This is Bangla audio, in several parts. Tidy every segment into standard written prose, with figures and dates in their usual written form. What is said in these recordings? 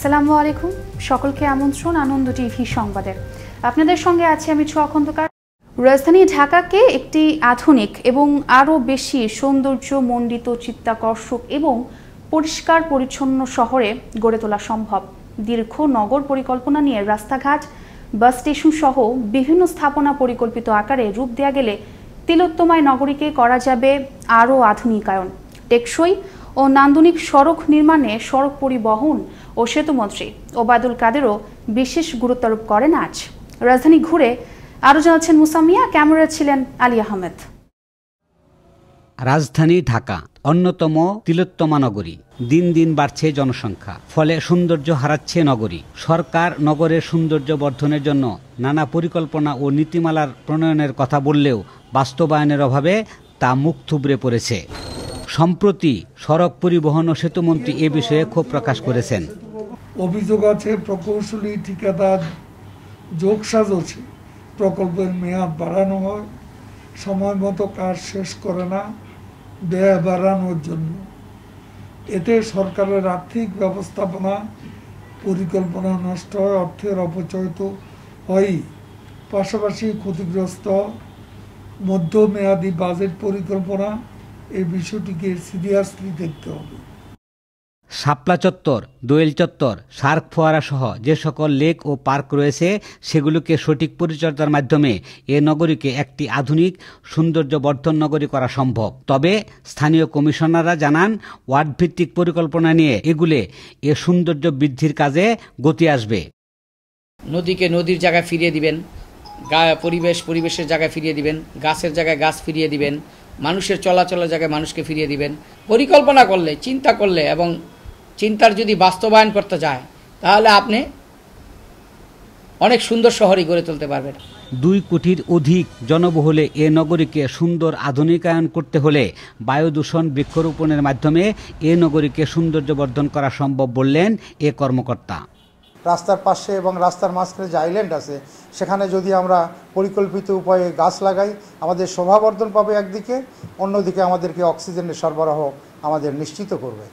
আসসালামু আলাইকুম, সকলকে আমন্ত্রণ আনন্দ টিভি সংবাদের। আপনাদের সঙ্গে আছি আমি ছোঁয়া খন্দকার। রাজধানী ঢাকাকে একটি আধুনিক এবং আরও বেশি সৌন্দর্যমণ্ডিত, চিত্তাকর্ষক এবং পরিষ্কার পরিচ্ছন্ন শহরে গড়ে তোলা সম্ভব। দীর্ঘ নগর পরিকল্পনা নিয়ে রাস্তাঘাট, বাস স্টেশন সহ বিভিন্ন স্থাপনা পরিকল্পিত আকারে রূপ দেয়া গেলে তিলোত্তমায় নগরীকে করা যাবে আরও আধুনিকায়ন। টেকসই ও নান্দনিক সড়ক নির্মাণে সড়ক পরিবহন ও সেতুমন্ত্রী ওবায়দুল কাদেরও বিশেষ গুরুত্বারোপ করেন আজ। রাজধানী ঘুরে আরও জানাচ্ছেন মুসামিয়া, ক্যামেরা ছিলেন আলী আহমেদ। রাজধানী ঢাকা অন্যতম তিলোত্তমা নগরী। দিন দিন বাড়ছে জনসংখ্যা, ফলে সৌন্দর্য হারাচ্ছে নগরী। সরকার নগরের সৌন্দর্য বর্ধনের জন্য নানা পরিকল্পনা ও নীতিমালার প্রণয়নের কথা বললেও বাস্তবায়নের অভাবে তা মুখ থুবড়ে পড়েছে। সম্প্রতি সড়ক পরিবহন ও সেতুমন্ত্রী এ বিষয়ে ক্ষোভ প্রকাশ করেছেন। অভিযোগ আছে প্রকৌশলী ঠিকাদার যোগসাজশে প্রকল্পের মেয়াদ বাড়ানো হয়, সময় মতো কাজ শেষ করে না, ব্যয় বাড়ানোর জন্য। এতে সরকারের আর্থিক ব্যবস্থাপনা পরিকল্পনা নষ্ট হয়, অর্থের অপচয় তো হয়ই, পাশাপাশি ক্ষতিগ্রস্ত মধ্যমেয়াদী বাজেট পরিকল্পনা। এই বিষয়টিকে সিরিয়াসলি দেখতে হবে। শাপলা চত্বর, দোয়েল চত্বর, সার্ক ফোয়ারা সহ যে সকল লেক ও পার্ক রয়েছে সেগুলোকে সঠিক পরিচর্যার মাধ্যমে এ নগরীকে একটি আধুনিক সৌন্দর্য বর্ধন নগরী করা সম্ভব। তবে স্থানীয় কমিশনাররা জানান, ওয়ার্ড ভিত্তিক পরিকল্পনা নিয়ে এগুলে এ সৌন্দর্য বৃদ্ধির কাজে গতি আসবে। নদীকে নদীর জায়গায় ফিরিয়ে দিবেন, পরিবেশের জায়গায় ফিরিয়ে দিবেন, গাছের জায়গায় গাছ ফিরিয়ে দিবেন, মানুষের চলাচলের জায়গায় মানুষকে ফিরিয়ে দিবেন। পরিকল্পনা করলে, চিন্তা করলে এবং চিন্তার যদি বাস্তবায়ন করতে যায় তাহলে আপনি অনেক সুন্দর শহরই গড়ে তুলতে পারবেন। 2 কোটির অধিক জনবহুলে এ নগরীকে সুন্দর আধুনিকায়ন করতে হলে বায়ু দূষণ বৃক্ষরোপণের মাধ্যমে এ নগরীকে সৌন্দর্য বর্ধন করা সম্ভব বললেন এ কর্মকর্তা। রাস্তার পাশে এবং রাস্তার মাঝখানে যে আইল্যান্ড আছে সেখানে যদি আমরা পরিকল্পিত উপায়ে গাছ লাগাই, আমাদের শোভাবর্ধন পাবে একদিকে, অন্যদিকে আমাদেরকে অক্সিজেনের সরবরাহ আমাদের নিশ্চিত করবে।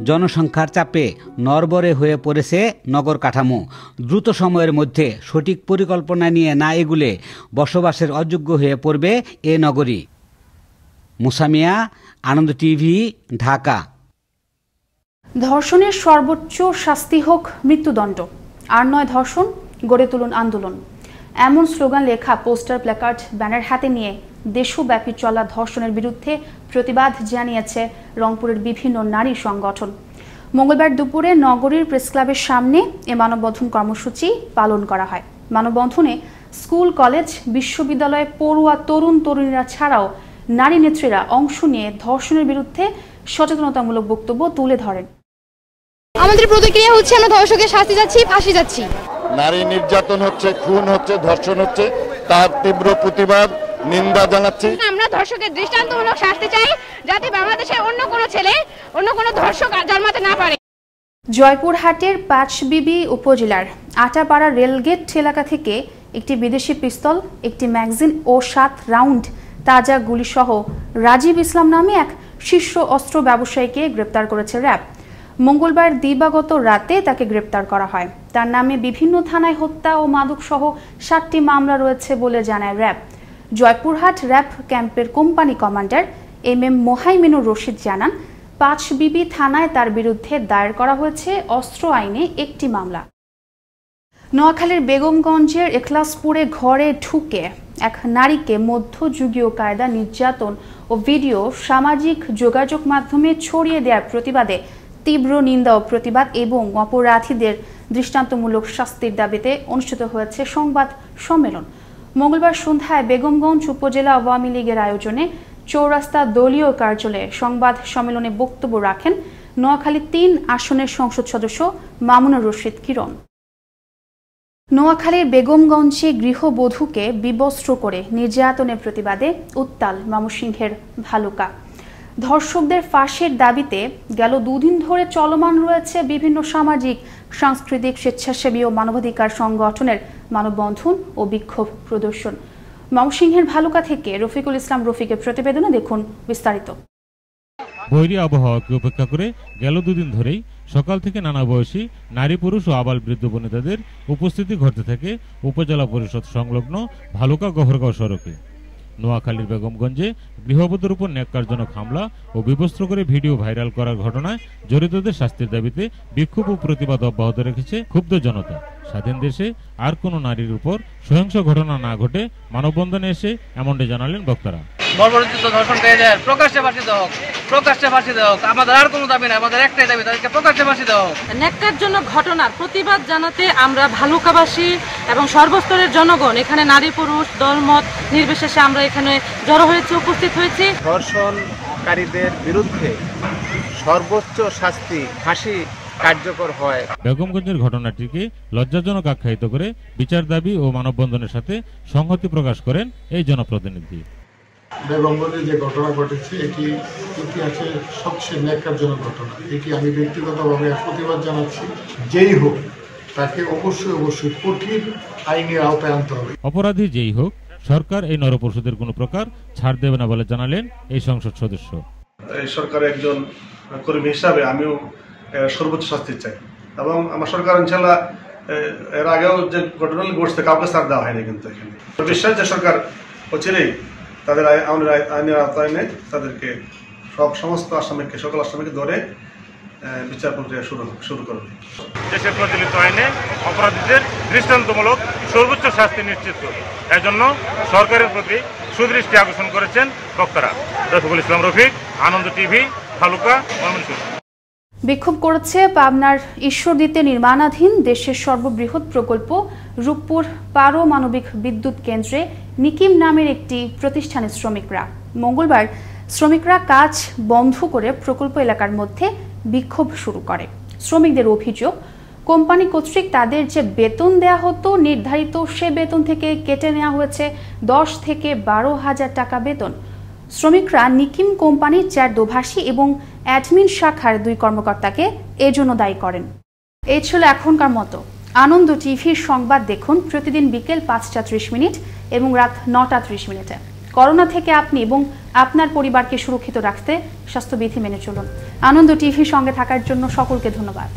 জনসংখ্যার চাপে নড়বড়ে হয়ে পড়েছে নগর কাঠামো। দ্রুত সময়ের মধ্যে সঠিক পরিকল্পনা নিয়ে না এগুলে বসবাসের অযোগ্য হয়ে পড়বে এ নগরী। মুসামিয়া, আনন্দ টিভি, ঢাকা। ধর্ষণের সর্বোচ্চ শাস্তি হোক মৃত্যুদণ্ড, আর নয় ধর্ষণ, গড়ে তুলুন আন্দোলন। এমন স্লোগান লেখা পোস্টার, প্ল্যাকার্ড, ব্যানার হাতে নিয়ে দেশব্যাপী চলা ধর্ষণের বিরুদ্ধে প্রতিবাদ জানিয়েছে রংপুরের বিভিন্ন নারী সংগঠন। মঙ্গলবার দুপুরে নগরীর প্রেসক্লাবের সামনে এ মানববন্ধন কর্মসূচি পালন করা হয়। মানববন্ধনে স্কুল, কলেজ, বিশ্ববিদ্যালয়ে পড়ুয়া তরুণ তরুণীরা ছাড়াও নারী নেত্রীরা অংশ নিয়ে ধর্ষণের বিরুদ্ধে সচেতনতামূলক বক্তব্য তুলে ধরেন। আমাদের প্রতিক্রিয়া হচ্ছে, আমরা ধর্ষকের শাস্তি যাচ্ছি, ফাঁসি যাচ্ছি। নারী নির্যাতন হচ্ছে, খুন হচ্ছে, ধর্ষণ হচ্ছে, তার তীব্র প্রতিবাদ, নিন্দা জানাচ্ছি। আমরা ধর্ষকের দৃষ্টান্তমূলক শাস্তি চাই, যাতে বাংলাদেশে অন্য কোনো ছেলে, অন্য কোনো ধর্ষক জন্মাতে না পারে। জয়পুরহাটের পাঁচবিবি উপজেলার আটাপাড়া রেলগেট এলাকা থেকে একটি বিদেশি পিস্তল, একটি ম্যাগাজিন ও 7 রাউন্ড তাজা গুলিসহ রাজীব ইসলাম নামে এক শীর্ষ অস্ত্র ব্যবসায়ীকে গ্রেপ্তার করেছে র্যাব। মঙ্গলবার দিবাগত রাতে তাকে গ্রেপ্তার করা হয়। তার নামে বিভিন্ন থানায় হত্যা ও মাদকসহ 7টি মামলা রয়েছে বলে জানায় র্যাব। জয়পুরহাট র্যাব ক্যাম্পের কোম্পানি কমান্ডার MM মোহাইমিনুর রশিদ জানান, পাঁচবিবি থানায় তার বিরুদ্ধে দায়ের করা হয়েছে অস্ত্র আইনে একটি মামলা। নোয়াখালীর বেগমগঞ্জের এখলাসপুরে ঘরে ঢুকে এক নারীকে মধ্যযুগীয় কায়দা নির্যাতন ও ভিডিও সামাজিক যোগাযোগ মাধ্যমে ছড়িয়ে দেওয়ার প্রতিবাদে তীব্র নিন্দা ও প্রতিবাদ এবং অপরাধীদের দৃষ্টান্তমূলক শাস্তির দাবিতে অনুষ্ঠিত হয়েছে সংবাদ সম্মেলন। মঙ্গলবার সন্ধ্যায় বেগমগঞ্জ উপজেলা আওয়ামী লীগের আয়োজনে চৌরাস্তা দলীয় কার্যালয়ে সংবাদ সম্মেলনে বক্তব্য রাখেন নোয়াখালী 3 আসনের সংসদ সদস্য মামুনুর রশিদ কিরণ। নোয়াখালীর বেগমগঞ্জে গৃহবধূকে বিবস্ত্র করে নির্যাতনের প্রতিবাদে উত্তাল ময়মনসিংহের ভালুকা। ধর্ষকদের ফাঁসির দাবিতে গেল 2 দিন ধরে চলমান রয়েছে বিভিন্ন সামাজিক, সাংস্কৃতিক, স্বেচ্ছাসেবী ও মানবাধিকার সংগঠনের মানববন্ধন ও বিক্ষোভ প্রদর্শন। ময়মনসিংহের ভালুকা থেকে রফিকুল ইসলাম রফিকের প্রতিবেদনে দেখুন বিস্তারিত। বৈরী আবহাওয়াকে উপেক্ষা করে গেল 2 দিন ধরেই সকাল থেকে নানা বয়সী নারী পুরুষ ও আবাল বৃদ্ধ বনিতাদের উপস্থিতি ঘটতে থাকে উপজেলা পরিষদ সংলগ্ন ভালুকা গফরগাঁও সড়কে। নোয়াখালীর বেগমগঞ্জে গৃহবধূর উপর ন্যাক্কারজনক হামলা ও বিবস্ত্র করে ভিডিও ভাইরাল করার ঘটনায় জড়িতদের শাস্তির দাবিতে বিক্ষোভ ও প্রতিবাদ অব্যাহত রেখেছে ক্ষুব্ধ জনতা। স্বাধীন দেশে আর কোনো নারীর উপর সহিংস ঘটনা না ঘটে মানববন্ধনে এসে এমনটি জানালেন বক্তারা। বর্বরোচিত ধর্ষণকারীদের প্রকাশ্যে ফাঁসি দেওয়া হোক, প্রকাশ্যে ফাঁসি দেওয়া হোক। আমাদের আর কোনো দাবি নাই, আমাদের একটাই দাবি, তাদেরকে প্রকাশ্যে ফাঁসি দেওয়া হোক। ন্যাক্কারজনক ঘটনার প্রতিবাদ জানাতে আমরা ভালুকাবাসী এবং সর্বস্তরের জনগণ এখানে নারী পুরুষ দলমত নির্বিশেষে আমরা এখানে জড়ো হয়েছে, উপস্থিত হয়েছি। ধর্ষণকারীদের বিরুদ্ধে সর্বোচ্চ শাস্তি ফাঁসি কার্যকর হয়। বেগমগঞ্জের ঘটনাটিকে লজ্জাজনক আখ্যায়িত করে বিচার দাবি ও মানববন্ধনের সাথে সংহতি প্রকাশ করেন এই জনপ্রতিনিধি। বেগমগঞ্জে যে ঘটনা ঘটেছে এটি ইতিহাসের সবচেয়ে ন্যাক্কারজনক ঘটনা। এটি আমি ব্যক্তিগতভাবে প্রতিবাদ জানাচ্ছি। যেই হোক তাকে অবশ্যই কঠিন আইনের আওতায় আনতে হবে। অপরাধী যেই হোক, সরকার এই নরপশুদের কোনো প্রকার ছাড় দেবে না বলে জানালেন এই সংসদ সদস্য। সরকারের একজন কর্মী হিসাবে আমিও সর্বোচ্চ শাস্তি চাই এবং আমার সরকার ইনশাল্লাহ এর আগেও যে ঘটনাগুলো ঘটছে কাউকে ছাড় দেওয়া হয়নি, কিন্তু এখানে বিশ্বাস যে সরকার অচিরেই তাদের আইনের আওতায় এনে তাদেরকে সমস্ত আসামিকে সকল আসামিকে ধরে বিচার প্রক্রিয়া শুরু করবে। দেশের প্রচলিত আইনে অপরাধীদের দৃষ্টান্তমূলক সর্বোচ্চ শাস্তি নিশ্চিত করবে। এর জন্য সরকারের প্রতি সুদৃষ্টি আকর্ষণ করেছেন বক্তারা। রফিকুল ইসলাম রফিক, আনন্দ টিভি, ভালুকা, ময়মনসিংহ। বিক্ষোভ করেছে পাবনার ঈশ্বরদীতে নির্মাণাধীন দেশের সর্ববৃহৎ প্রকল্প রূপপুর পারমাণবিক বিদ্যুৎ কেন্দ্রে নিকিম নামের একটি প্রতিষ্ঠানের শ্রমিকরা। মঙ্গলবার শ্রমিকরা কাজ বন্ধ করে প্রকল্প এলাকার মধ্যে বিক্ষোভ শুরু করে। শ্রমিকদের অভিযোগ, কোম্পানি কর্তৃক তাদের যে বেতন দেয়া হতো নির্ধারিত সে বেতন থেকে কেটে নেওয়া হয়েছে 10 থেকে 12,000 টাকা বেতন। শ্রমিকরা নিকিম কোম্পানির চেয়ার দোভাষী এবং অ্যাডমিন শাখার 2 কর্মকর্তাকে এজন্য দায়ী করেন। এই ছিল এখনকার মতো। আনন্দ টিভির সংবাদ দেখুন প্রতিদিন বিকেল 5:30 এবং রাত 9:30। করোনা থেকে আপনি এবং আপনার পরিবারকে সুরক্ষিত রাখতে স্বাস্থ্যবিধি মেনে চলুন। আনন্দ টিভির সঙ্গে থাকার জন্য সকলকে ধন্যবাদ।